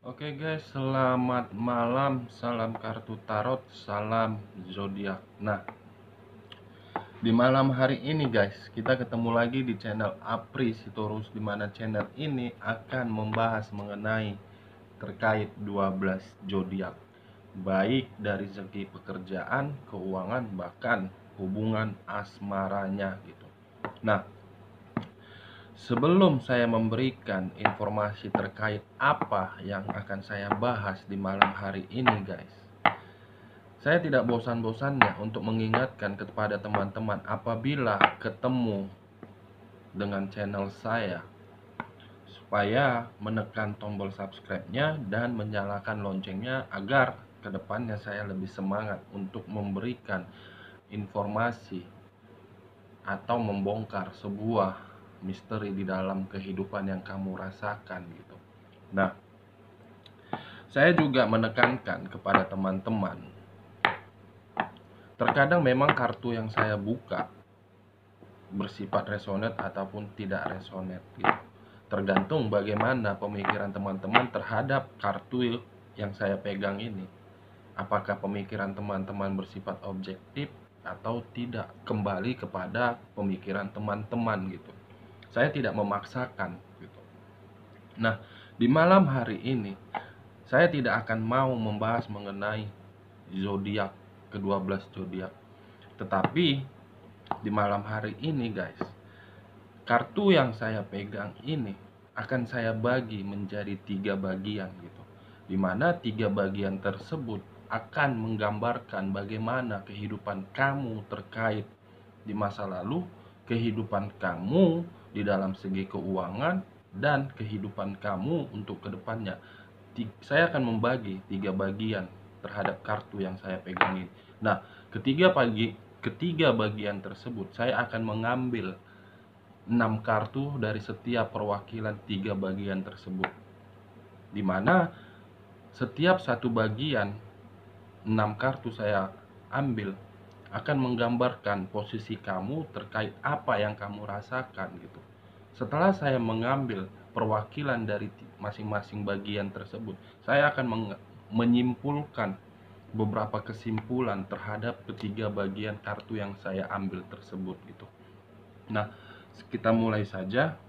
Oke guys, selamat malam, salam kartu tarot, salam zodiak. Nah, di malam hari ini guys, kita ketemu lagi di channel Apri Sitorus, di mana channel ini akan membahas mengenai terkait 12 zodiak, baik dari segi pekerjaan, keuangan, bahkan hubungan asmaranya gitu. Nah, sebelum saya memberikan informasi terkait apa yang akan saya bahas di malam hari ini guys, saya tidak bosan-bosannya untuk mengingatkan kepada teman-teman apabila ketemu dengan channel saya, supaya menekan tombol subscribe-nya dan menyalakan loncengnya agar kedepannya saya lebih semangat untuk memberikan informasi atau membongkar sebuah misteri di dalam kehidupan yang kamu rasakan gitu. Nah, saya juga menekankan kepada teman-teman, terkadang memang kartu yang saya buka bersifat resonate ataupun tidak resonate gitu. Tergantung bagaimana pemikiran teman-teman terhadap kartu yang saya pegang ini. Apakah pemikiran teman-teman bersifat objektif atau tidak, kembali kepada pemikiran teman-teman gitu. Saya tidak memaksakan gitu. Nah, di malam hari ini saya tidak akan mau membahas mengenai zodiak, ke-12 zodiak. Tetapi di malam hari ini guys, kartu yang saya pegang ini akan saya bagi menjadi 3 bagian gitu. Dimana 3 bagian tersebut akan menggambarkan bagaimana kehidupan kamu terkait di masa lalu, kehidupan kamu di dalam segi keuangan, dan kehidupan kamu untuk kedepannya. Saya akan membagi 3 bagian terhadap kartu yang saya pegang ini. Nah, ketiga bagian tersebut saya akan mengambil 6 kartu dari setiap perwakilan 3 bagian tersebut, di mana setiap satu bagian 6 kartu saya ambil akan menggambarkan posisi kamu terkait apa yang kamu rasakan gitu. Setelah saya mengambil perwakilan dari masing-masing bagian tersebut, saya akan menyimpulkan beberapa kesimpulan terhadap ketiga bagian kartu yang saya ambil tersebut gitu. Nah, kita mulai saja.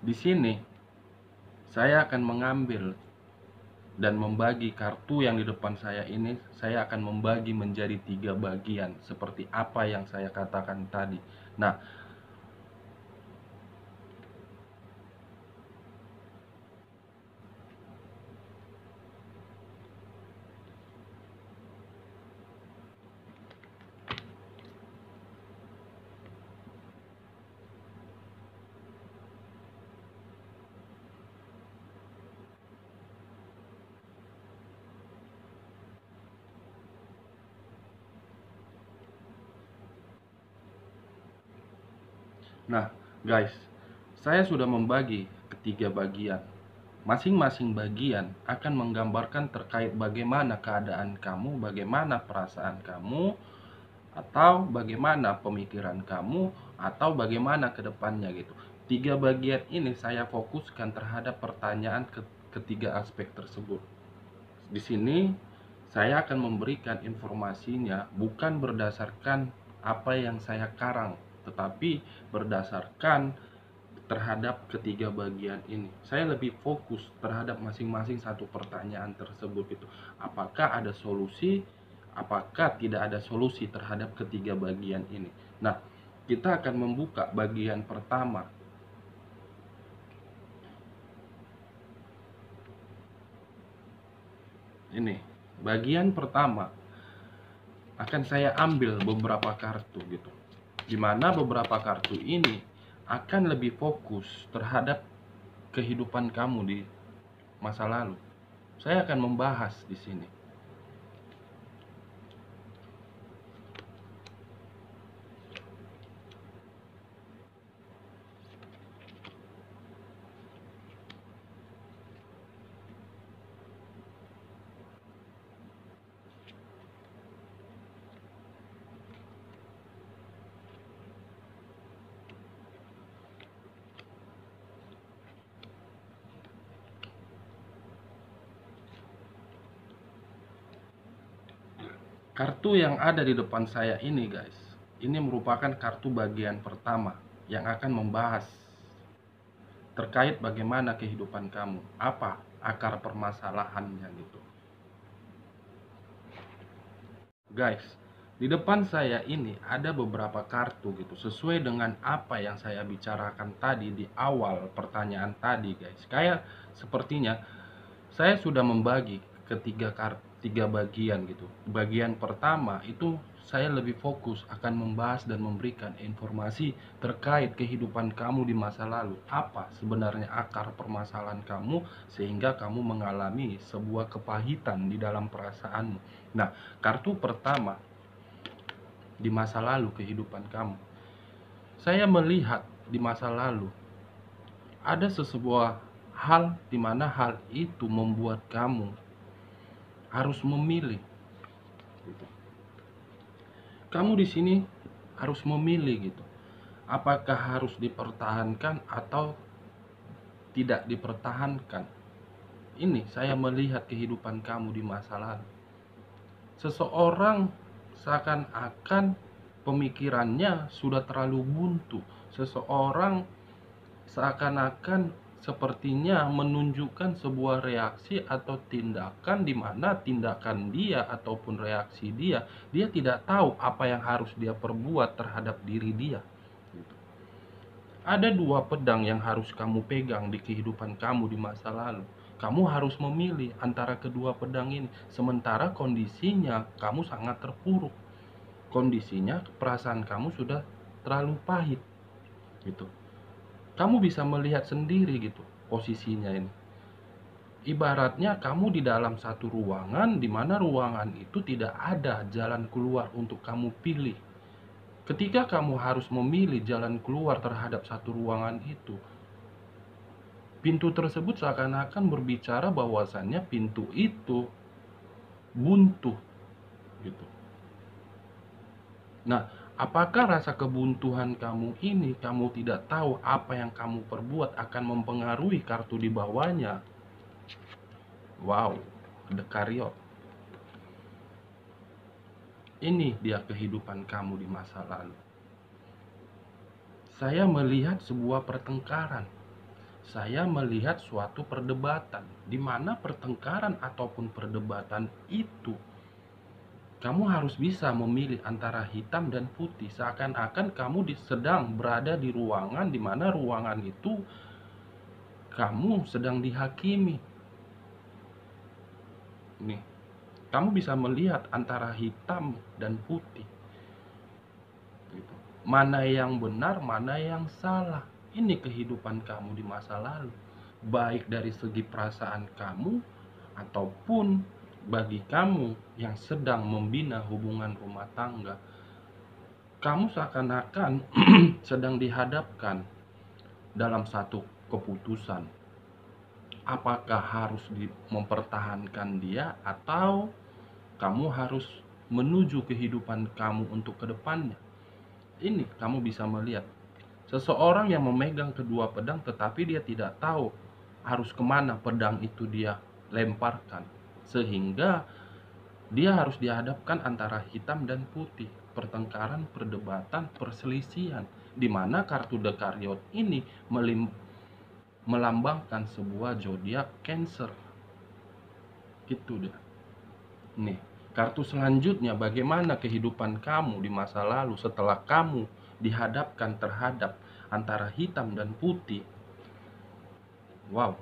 Di sini saya akan mengambil dan membagi kartu yang di depan saya ini, saya akan membagi menjadi 3 bagian seperti apa yang saya katakan tadi. Nah, guys, saya sudah membagi ketiga bagian. Masing-masing bagian akan menggambarkan terkait bagaimana keadaan kamu, bagaimana perasaan kamu, atau bagaimana pemikiran kamu, atau bagaimana kedepannya gitu. 3 bagian ini saya fokuskan terhadap pertanyaan ketiga aspek tersebut. Di sini saya akan memberikan informasinya bukan berdasarkan apa yang saya karang, tetapi berdasarkan terhadap ketiga bagian ini. Saya lebih fokus terhadap masing-masing satu pertanyaan tersebut itu. Apakah ada solusi? Apakah tidak ada solusi terhadap ketiga bagian ini? Nah, kita akan membuka bagian pertama, Ini bagian pertama akan saya ambil beberapa kartu gitu, dimana beberapa kartu ini akan lebih fokus terhadap kehidupan kamu di masa lalu. Saya akan membahas di sini. Kartu yang ada di depan saya ini guys, ini merupakan kartu bagian pertama yang akan membahas terkait bagaimana kehidupan kamu, apa akar permasalahannya gitu. Guys, di depan saya ini ada beberapa kartu gitu, sesuai dengan apa yang saya bicarakan tadi di awal pertanyaan tadi guys. Kayak sepertinya saya sudah membagi ke tiga bagian gitu. Bagian pertama itu saya lebih fokus akan membahas dan memberikan informasi terkait kehidupan kamu di masa lalu. Apa sebenarnya akar permasalahan kamu sehingga kamu mengalami sebuah kepahitan di dalam perasaanmu. Nah, kartu pertama di masa lalu kehidupan kamu. Saya melihat di masa lalu ada sebuah hal di mana hal itu membuat kamu harus memilih. Kamu di sini harus memilih gitu. Apakah harus dipertahankan atau tidak dipertahankan? Ini saya melihat kehidupan kamu di masa lalu. Seseorang seakan-akan pemikirannya sudah terlalu buntu. Seseorang seakan-akan sepertinya menunjukkan sebuah reaksi atau tindakan di mana tindakan dia ataupun reaksi dia tidak tahu apa yang harus dia perbuat terhadap diri dia. Ada dua pedang yang harus kamu pegang di kehidupan kamu di masa lalu. Kamu harus memilih antara kedua pedang ini. Sementara kondisinya kamu sangat terpuruk. Kondisinya perasaan kamu sudah terlalu pahit gitu. Kamu bisa melihat sendiri gitu posisinya ini. Ibaratnya kamu di dalam satu ruangan di mana ruangan itu tidak ada jalan keluar untuk kamu pilih. Ketika kamu harus memilih jalan keluar terhadap satu ruangan itu, pintu tersebut seakan-akan berbicara bahwasannya pintu itu buntu gitu. Nah, apakah rasa kebuntuan kamu ini, kamu tidak tahu apa yang kamu perbuat akan mempengaruhi kartu di bawahnya? Wow, The Chariot. Ini dia kehidupan kamu di masa lalu. Saya melihat sebuah pertengkaran. Saya melihat suatu perdebatan, di mana pertengkaran ataupun perdebatan itu kamu harus bisa memilih antara hitam dan putih. Seakan-akan kamu sedang berada di ruangan di mana ruangan itu kamu sedang dihakimi. Nih, kamu bisa melihat antara hitam dan putih. Gitu. Mana yang benar, mana yang salah. Ini kehidupan kamu di masa lalu. Baik dari segi perasaan kamu ataupun bagi kamu yang sedang membina hubungan rumah tangga. Kamu seakan-akan sedang dihadapkan dalam satu keputusan. Apakah harus mempertahankan dia atau kamu harus menuju kehidupan kamu untuk kedepannya. Ini kamu bisa melihat seseorang yang memegang kedua pedang tetapi dia tidak tahu harus kemana pedang itu dia lemparkan, sehingga dia harus dihadapkan antara hitam dan putih, pertengkaran, perdebatan, perselisihan, di mana kartu The Chariot ini melambangkan sebuah zodiak Cancer. Gitu dia. Nih, kartu selanjutnya, bagaimana kehidupan kamu di masa lalu setelah kamu dihadapkan terhadap antara hitam dan putih. Wow.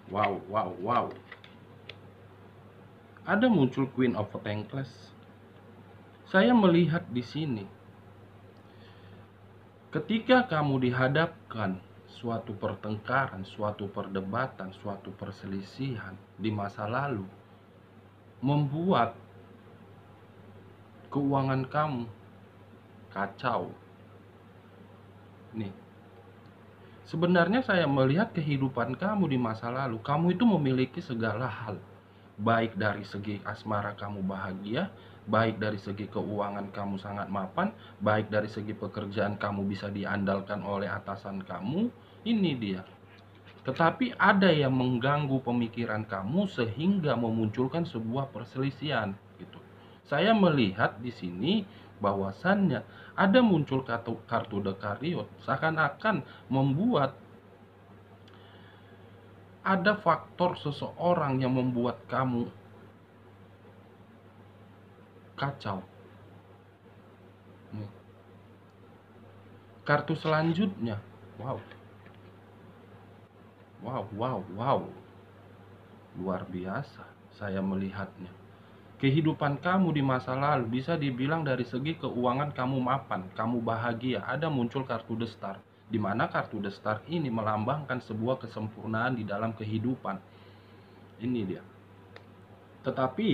Wow, wow, wow. Ada muncul Queen of Pentacles. Saya melihat di sini, ketika kamu dihadapkan suatu pertengkaran, suatu perdebatan, suatu perselisihan di masa lalu, membuat keuangan kamu kacau. Nih, sebenarnya saya melihat kehidupan kamu di masa lalu, kamu itu memiliki segala hal. Baik dari segi asmara kamu bahagia, baik dari segi keuangan kamu sangat mapan, baik dari segi pekerjaan kamu bisa diandalkan oleh atasan kamu. Ini dia. Tetapi ada yang mengganggu pemikiran kamu sehingga memunculkan sebuah perselisihan gitu. Saya melihat di sini bahwasannya ada muncul kartu Dekariot, seakan-akan membuat ada faktor seseorang yang membuat kamu kacau. Nih. Kartu selanjutnya, wow, wow, wow, wow, luar biasa saya melihatnya. Kehidupan kamu di masa lalu bisa dibilang dari segi keuangan kamu mapan, kamu bahagia. Ada muncul kartu The Star, di mana kartu The Star ini melambangkan sebuah kesempurnaan di dalam kehidupan. Ini dia. Tetapi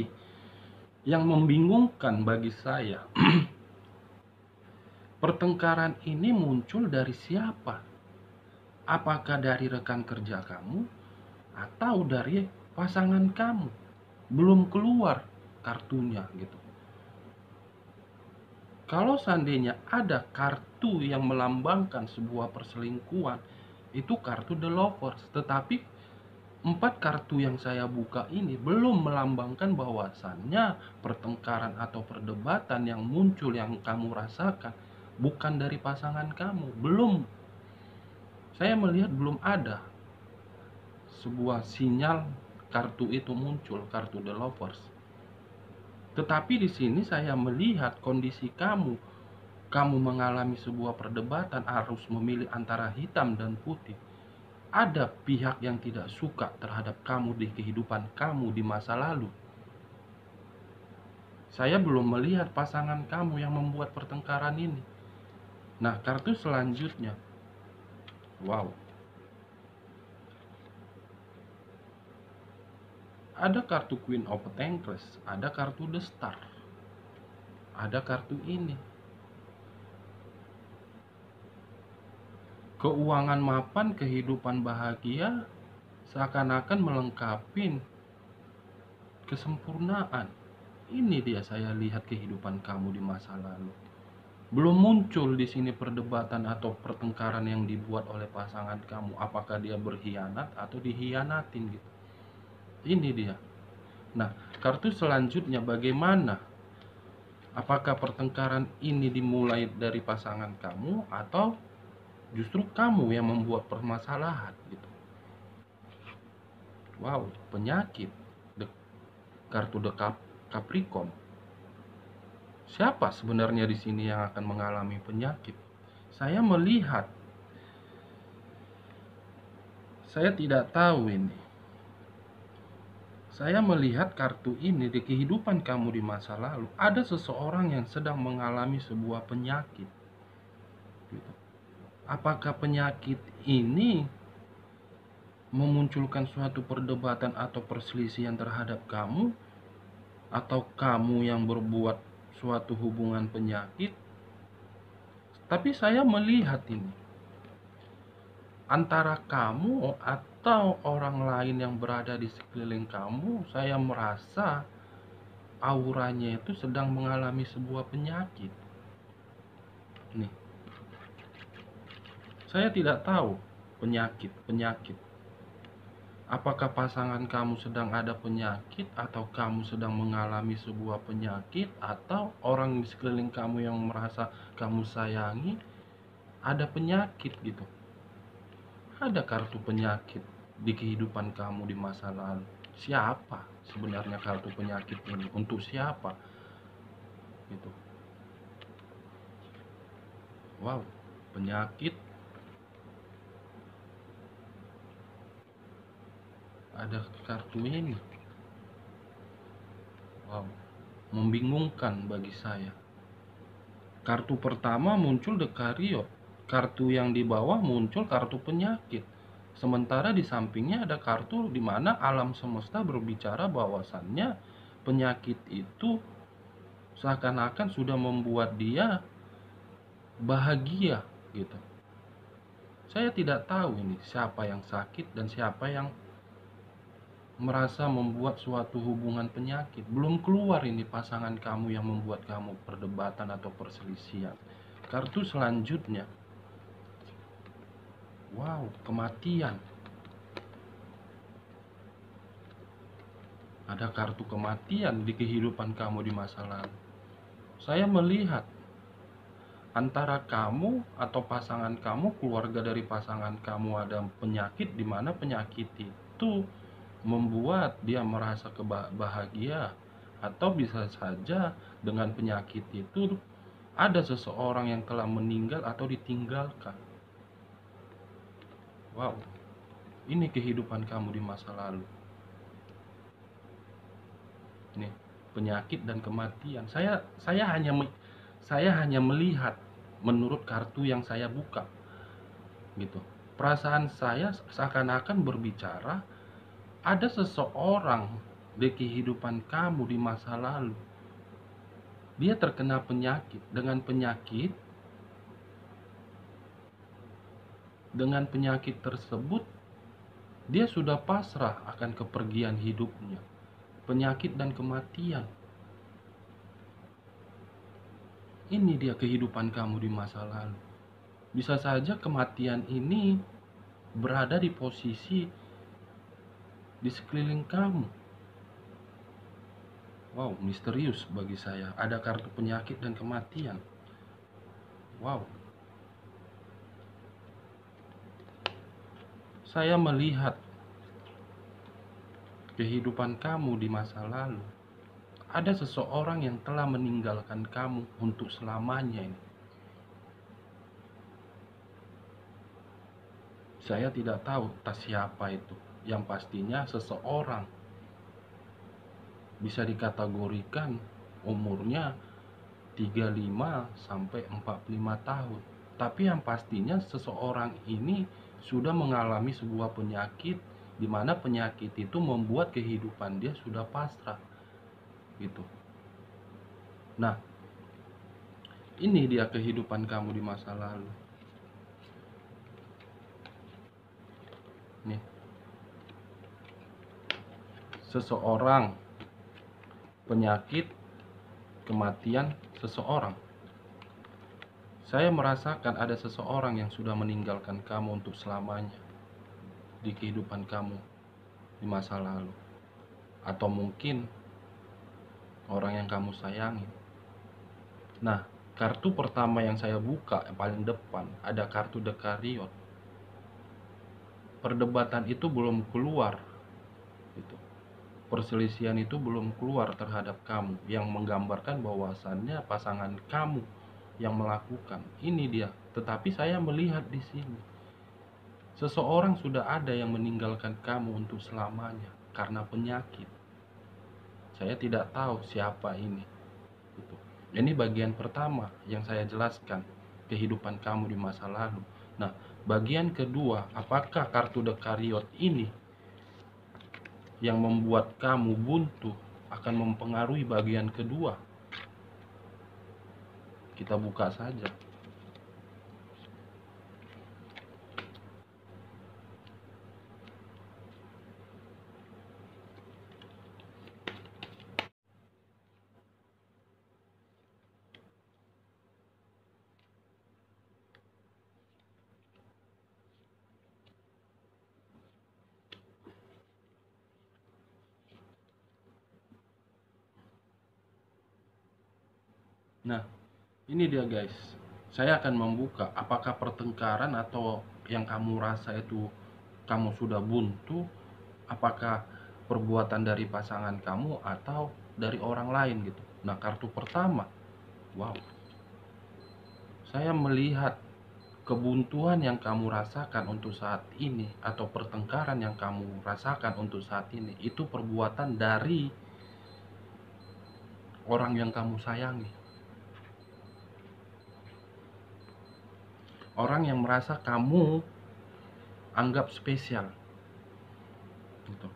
yang membingungkan bagi saya, pertengkaran ini muncul dari siapa? Apakah dari rekan kerja kamu atau dari pasangan kamu? Belum keluar kartunya gitu. Kalau seandainya ada kartu yang melambangkan sebuah perselingkuhan, itu kartu The Lovers. Tetapi 4 kartu yang saya buka ini belum melambangkan bahwasannya pertengkaran atau perdebatan yang muncul yang kamu rasakan bukan dari pasangan kamu. Belum. Saya melihat belum ada sebuah sinyal kartu itu muncul, kartu The Lovers. Tetapi di sini saya melihat kondisi kamu. Kamu mengalami sebuah perdebatan harus memilih antara hitam dan putih. Ada pihak yang tidak suka terhadap kamu di kehidupan kamu di masa lalu. Saya belum melihat pasangan kamu yang membuat pertengkaran ini. Nah, kartu selanjutnya. Wow. Ada kartu Queen of Pentacles, ada kartu The Star. Ada kartu ini. Keuangan mapan, kehidupan bahagia, seakan-akan melengkapi kesempurnaan. Ini dia saya lihat kehidupan kamu di masa lalu. Belum muncul di sini perdebatan atau pertengkaran yang dibuat oleh pasangan kamu. Apakah dia berkhianat atau dihianatin gitu. Ini dia. Nah, kartu selanjutnya bagaimana? Apakah pertengkaran ini dimulai dari pasangan kamu atau justru kamu yang membuat permasalahan gitu. Wow, penyakit. Kartu Capricorn. Siapa sebenarnya di sini yang akan mengalami penyakit? Saya melihat, saya tidak tahu ini. Saya melihat kartu ini di kehidupan kamu di masa lalu. Ada seseorang yang sedang mengalami sebuah penyakit. Apakah penyakit ini memunculkan suatu perdebatan atau perselisihan terhadap kamu? Atau kamu yang berbuat suatu hubungan penyakit? Tapi saya melihat ini antara kamu atau orang lain yang berada di sekeliling kamu. Saya merasa auranya itu sedang mengalami sebuah penyakit. Nih, saya tidak tahu penyakit. Apakah pasangan kamu sedang ada penyakit, atau kamu sedang mengalami sebuah penyakit, atau orang di sekeliling kamu yang merasa kamu sayangi ada penyakit gitu. Ada kartu penyakit di kehidupan kamu di masa lalu. Siapa sebenarnya kartu penyakit ini? Untuk siapa? Gitu. Wow, penyakit. ada kartu ini. Wow, membingungkan bagi saya. Kartu pertama muncul Dekariot, kartu yang di bawah muncul kartu penyakit. Sementara di sampingnya ada kartu di mana alam semesta berbicara bahwasannya penyakit itu seakan-akan sudah membuat dia bahagia gitu. Saya tidak tahu ini siapa yang sakit dan siapa yang merasa membuat suatu hubungan penyakit. Belum keluar ini pasangan kamu yang membuat kamu perdebatan atau perselisihan. Kartu selanjutnya, wow, kematian. Ada kartu kematian di kehidupan kamu di masa lalu. Saya melihat antara kamu atau pasangan kamu, keluarga dari pasangan kamu ada penyakit, di mana penyakit itu membuat dia merasa bahagia, atau bisa saja dengan penyakit itu ada seseorang yang telah meninggal atau ditinggalkan. Wow, ini kehidupan kamu di masa lalu. Nih, penyakit dan kematian. Saya hanya melihat menurut kartu yang saya buka. Gitu. Perasaan saya seakan-akan berbicara ada seseorang di kehidupan kamu di masa lalu. Dia terkena penyakit. Dengan penyakit tersebut, dia sudah pasrah akan kepergian hidupnya. Penyakit dan kematian. Ini dia kehidupan kamu di masa lalu. Bisa saja kematian ini berada di posisi di sekeliling kamu. Wow, misterius bagi saya. Ada kartu penyakit dan kematian. Wow. Saya melihat kehidupan kamu di masa lalu. Ada seseorang yang telah meninggalkan kamu untuk selamanya ini. Saya tidak tahu entah siapa itu. Yang pastinya seseorang bisa dikategorikan umurnya 35 sampai 45 tahun. Tapi yang pastinya seseorang ini sudah mengalami sebuah penyakit, di mana penyakit itu membuat kehidupan dia sudah pasrah. Gitu. Nah, ini dia kehidupan kamu di masa lalu. Nih. Seseorang, penyakit, kematian seseorang. Saya merasakan ada seseorang yang sudah meninggalkan kamu untuk selamanya di kehidupan kamu di masa lalu. Atau mungkin orang yang kamu sayangi. Nah, kartu pertama yang saya buka yang paling depan ada kartu Dekariot. Perdebatan itu belum keluar. Gitu. Perselisihan itu belum keluar terhadap kamu, yang menggambarkan bahwasannya pasangan kamu yang melakukan. Ini dia. Tetapi saya melihat di sini seseorang sudah ada yang meninggalkan kamu untuk selamanya karena penyakit. Saya tidak tahu siapa ini. Gitu. Ini bagian pertama yang saya jelaskan, kehidupan kamu di masa lalu. Nah, bagian kedua, apakah kartu Dekariot ini yang membuat kamu buntu akan mempengaruhi bagian kedua? Kita buka saja. Nah, ini dia guys. Saya akan membuka apakah pertengkaran atau yang kamu rasa itu kamu sudah buntu, apakah perbuatan dari pasangan kamu atau dari orang lain gitu. Nah, kartu pertama, wow, saya melihat kebuntuan yang kamu rasakan untuk saat ini atau pertengkaran yang kamu rasakan untuk saat ini itu perbuatan dari orang yang kamu sayangi. Orang yang merasa kamu anggap spesial gitu.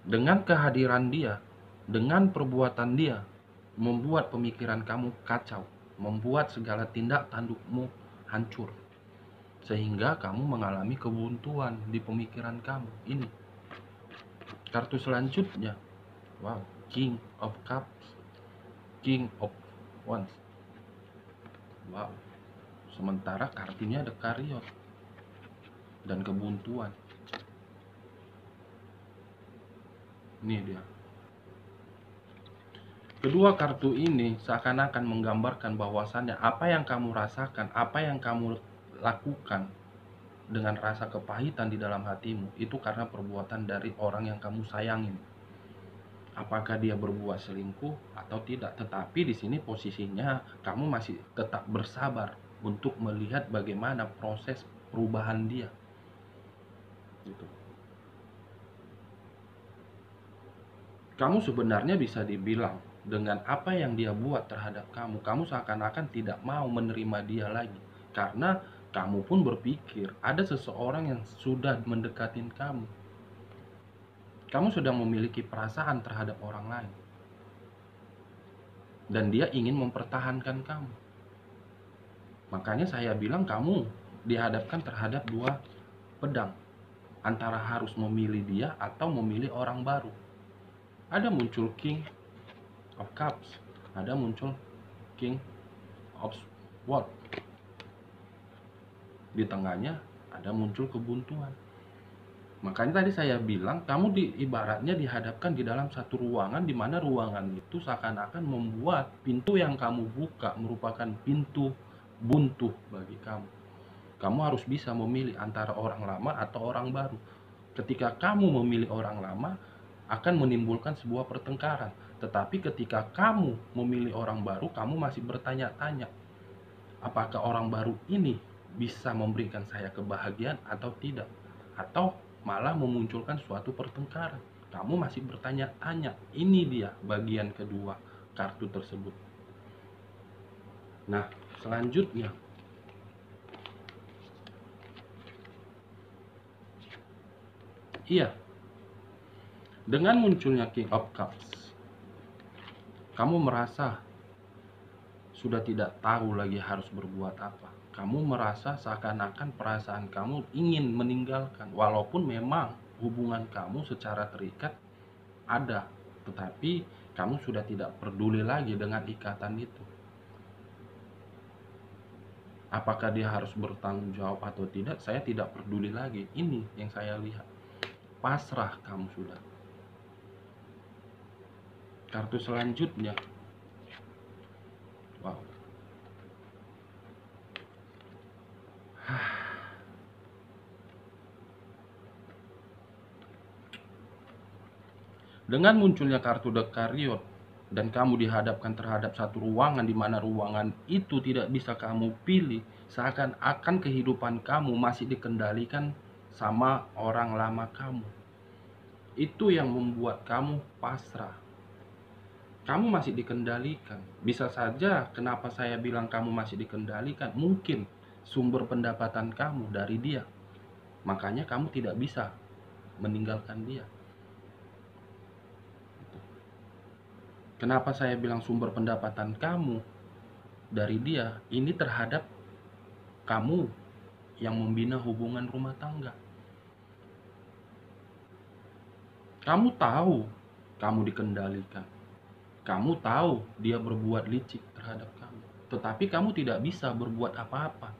Dengan kehadiran dia, dengan perbuatan dia, membuat pemikiran kamu kacau, membuat segala tindak tandukmu hancur, sehingga kamu mengalami kebuntuan di pemikiran kamu. Ini kartu selanjutnya. Wow, King of Cups, King of Wands. Wow, sementara kartunya The Chariot dan kebuntuan. Ini dia. Kedua kartu ini seakan-akan menggambarkan bahwasannya apa yang kamu rasakan, apa yang kamu lakukan dengan rasa kepahitan di dalam hatimu itu karena perbuatan dari orang yang kamu sayangin. Apakah dia berbuat selingkuh atau tidak, tetapi di sini posisinya kamu masih tetap bersabar untuk melihat bagaimana proses perubahan dia. Gitu. Kamu sebenarnya bisa dibilang dengan apa yang dia buat terhadap kamu, kamu seakan-akan tidak mau menerima dia lagi. Karena kamu pun berpikir ada seseorang yang sudah mendekatin kamu. Kamu sedang memiliki perasaan terhadap orang lain. Dan dia ingin mempertahankan kamu. Makanya saya bilang kamu dihadapkan terhadap dua pedang. Antara harus memilih dia atau memilih orang baru. Ada muncul King of Cups, ada muncul King of Swords. Di tengahnya ada muncul kebuntuan. Makanya tadi saya bilang kamu ibaratnya dihadapkan di dalam satu ruangan, di mana ruangan itu seakan-akan membuat pintu yang kamu buka merupakan pintu buntu bagi kamu. Kamu harus bisa memilih antara orang lama atau orang baru. Ketika kamu memilih orang lama, akan menimbulkan sebuah pertengkaran. Tetapi ketika kamu memilih orang baru, kamu masih bertanya-tanya, apakah orang baru ini bisa memberikan saya kebahagiaan atau tidak? Atau malah memunculkan suatu pertengkaran. Kamu masih bertanya-tanya. Ini dia bagian kedua kartu tersebut. Nah, selanjutnya, iya, dengan munculnya King of Cups, kamu merasa sudah tidak tahu lagi harus berbuat apa. Kamu merasa seakan-akan perasaan kamu ingin meninggalkan, walaupun memang hubungan kamu secara terikat ada, tetapi kamu sudah tidak peduli lagi dengan ikatan itu. Apakah dia harus bertanggung jawab atau tidak, saya tidak peduli lagi. Ini yang saya lihat. Pasrah kamu sudah. Kartu selanjutnya. Wow. Dengan munculnya kartu The Chariot dan kamu dihadapkan terhadap satu ruangan di mana ruangan itu tidak bisa kamu pilih, seakan-akan kehidupan kamu masih dikendalikan sama orang lama kamu. Itu yang membuat kamu pasrah. Kamu masih dikendalikan. Bisa saja kenapa saya bilang kamu masih dikendalikan, mungkin sumber pendapatan kamu dari dia. Makanya kamu tidak bisa meninggalkan dia. Kenapa saya bilang sumber pendapatan kamu dari dia? Ini terhadap kamu yang membina hubungan rumah tangga. Kamu tahu kamu dikendalikan. Kamu tahu dia berbuat licik terhadap kamu. Tetapi kamu tidak bisa berbuat apa-apa.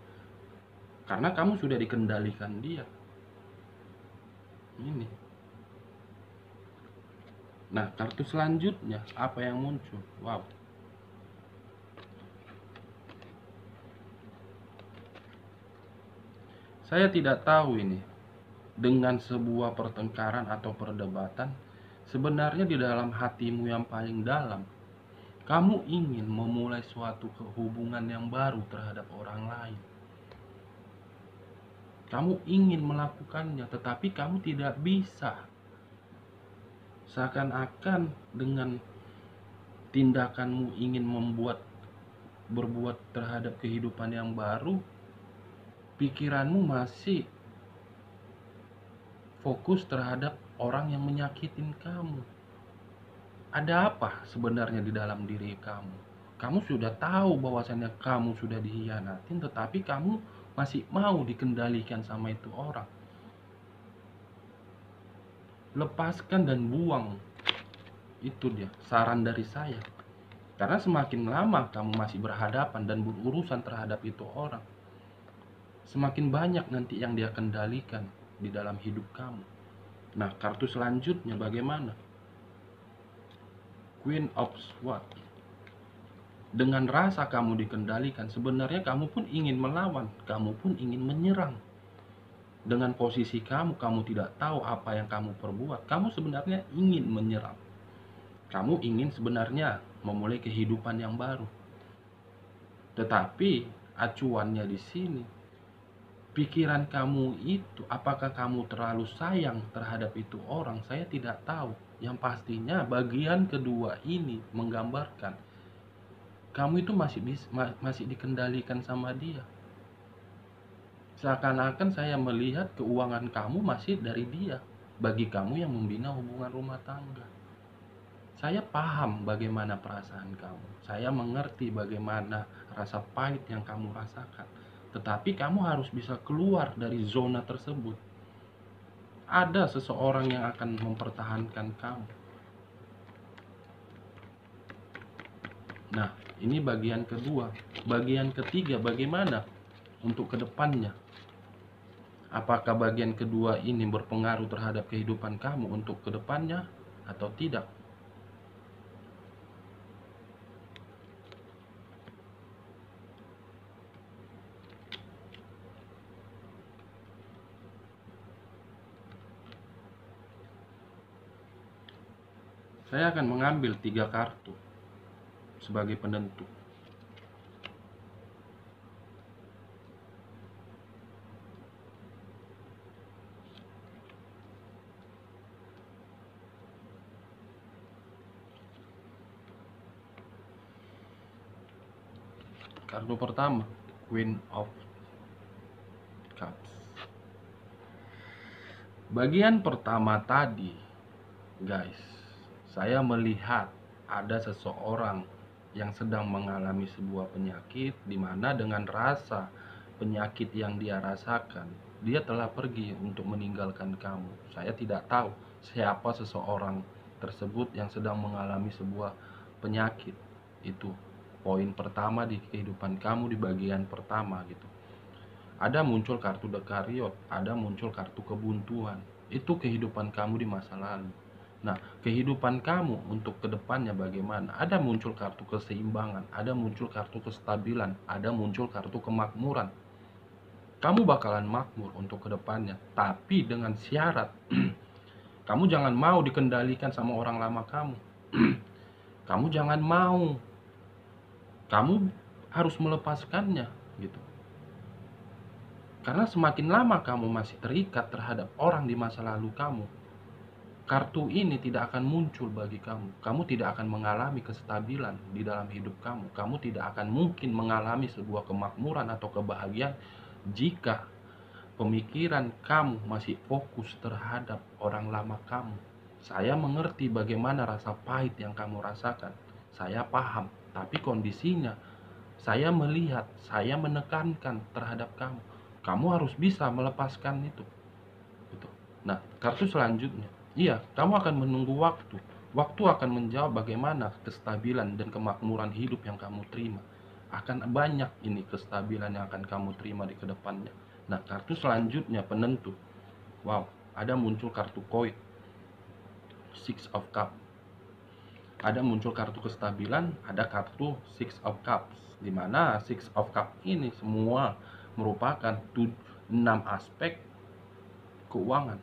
Karena kamu sudah dikendalikan dia. Ini. Nah, kartu selanjutnya apa yang muncul? Wow. Saya tidak tahu ini. Dengan sebuah pertengkaran atau perdebatan, sebenarnya di dalam hatimu yang paling dalam, kamu ingin memulai suatu hubungan yang baru terhadap orang lain. Kamu ingin melakukannya, tetapi kamu tidak bisa. Seakan-akan dengan tindakanmu ingin berbuat terhadap kehidupan yang baru, pikiranmu masih fokus terhadap orang yang menyakitin kamu. Ada apa sebenarnya di dalam diri kamu? Kamu sudah tahu bahwasannya kamu sudah dihianatin, tetapi kamu masih mau dikendalikan sama itu orang. Lepaskan dan buang. Itu dia saran dari saya. Karena semakin lama kamu masih berhadapan dan berurusan terhadap itu orang, semakin banyak nanti yang dia kendalikan di dalam hidup kamu. Nah, kartu selanjutnya bagaimana? Queen of Swords. Dengan rasa kamu dikendalikan, sebenarnya kamu pun ingin melawan, kamu pun ingin menyerang. Dengan posisi kamu tidak tahu apa yang kamu perbuat, kamu sebenarnya ingin menyerang. Kamu ingin sebenarnya memulai kehidupan yang baru. Tetapi acuannya di sini, pikiran kamu itu, apakah kamu terlalu sayang terhadap itu orang, saya tidak tahu. Yang pastinya bagian kedua ini menggambarkan kamu itu masih dikendalikan sama dia. Seakan-akan saya melihat keuangan kamu masih dari dia, bagi kamu yang membina hubungan rumah tangga. Saya paham bagaimana perasaan kamu, saya mengerti bagaimana rasa pahit yang kamu rasakan. Tetapi kamu harus bisa keluar dari zona tersebut. Ada seseorang yang akan mempertahankan kamu. Nah, ini bagian kedua. Bagian ketiga, bagaimana untuk kedepannya? Apakah bagian kedua ini berpengaruh terhadap kehidupan kamu untuk kedepannya atau tidak? Saya akan mengambil 3 kartu sebagai penentu. Kartu pertama, Queen of Cups. Bagian pertama tadi, guys, saya melihat ada seseorang yang sedang mengalami sebuah penyakit, di mana dengan rasa penyakit yang dia rasakan, dia telah pergi untuk meninggalkan kamu. Saya tidak tahu siapa seseorang tersebut yang sedang mengalami sebuah penyakit. Itu poin pertama di kehidupan kamu di bagian pertama gitu. Ada muncul kartu The Chariot, ada muncul kartu kebuntuan. Itu kehidupan kamu di masa lalu. Nah, kehidupan kamu untuk kedepannya bagaimana? Ada muncul kartu keseimbangan, ada muncul kartu kestabilan, ada muncul kartu kemakmuran. Kamu bakalan makmur untuk kedepannya, tapi dengan syarat kamu jangan mau dikendalikan sama orang lama kamu. Kamu jangan mau, kamu harus melepaskannya gitu. Karena semakin lama kamu masih terikat terhadap orang di masa lalu kamu, kartu ini tidak akan muncul bagi kamu. Kamu tidak akan mengalami kestabilan di dalam hidup kamu. Kamu tidak akan mungkin mengalami sebuah kemakmuran atau kebahagiaan jika pemikiran kamu masih fokus terhadap orang lama kamu. Saya mengerti bagaimana rasa pahit yang kamu rasakan. Saya paham, tapi kondisinya saya melihat, saya menekankan terhadap kamu. Kamu harus bisa melepaskan itu. Nah, kartu selanjutnya, iya, kamu akan menunggu waktu. Waktu akan menjawab bagaimana kestabilan dan kemakmuran hidup yang kamu terima. Akan banyak ini kestabilan yang akan kamu terima di kedepannya. Nah, kartu selanjutnya penentu. Wow, ada muncul kartu koin, Six of Cups. Ada muncul kartu kestabilan, ada kartu Six of Cups. Di mana Six of Cups ini semua merupakan 6 aspek keuangan.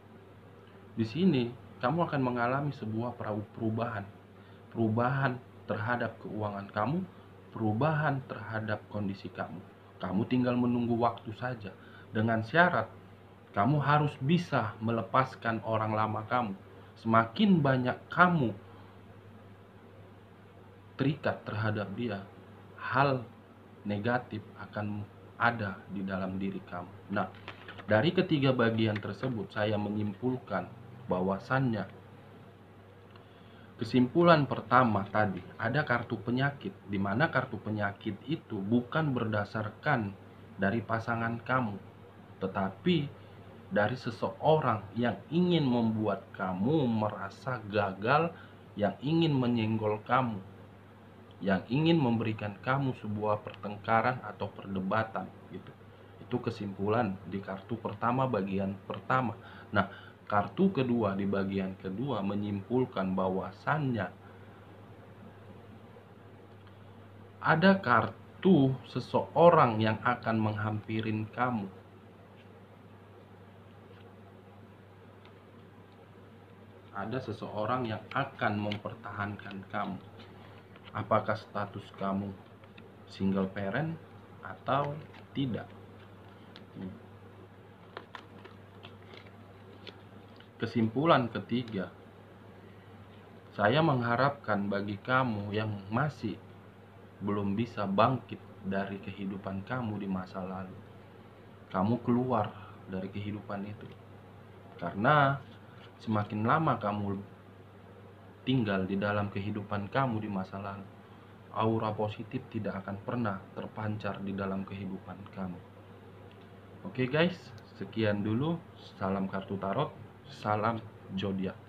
Di sini kamu akan mengalami sebuah perubahan terhadap keuangan kamu, perubahan terhadap kondisi kamu. Kamu tinggal menunggu waktu saja, dengan syarat Kamu harus bisa melepaskan orang lama kamu. Semakin banyak kamu terikat terhadap dia, hal negatif akan ada di dalam diri kamu. Nah, dari ketiga bagian tersebut saya menyimpulkan bahwasannya kesimpulan pertama tadi ada kartu penyakit, di mana kartu penyakit itu bukan berdasarkan dari pasangan kamu, tetapi dari seseorang yang ingin membuat kamu merasa gagal, yang ingin menyenggol kamu, yang ingin memberikan kamu sebuah pertengkaran atau perdebatan gitu. Itu kesimpulan di kartu pertama bagian pertama. Nah, kartu kedua di bagian kedua menyimpulkan bahwasannya ada kartu seseorang yang akan menghampirin kamu. Ada seseorang yang akan mempertahankan kamu. Apakah status kamu single parent atau tidak? Kesimpulan ketiga, saya mengharapkan bagi kamu yang masih belum bisa bangkit dari kehidupan kamu di masa lalu, kamu keluar dari kehidupan itu. Karena semakin lama kamu tinggal di dalam kehidupan kamu di masa lalu, aura positif tidak akan pernah terpancar di dalam kehidupan kamu. Oke guys, sekian dulu. Salam kartu tarot, salam zodiak.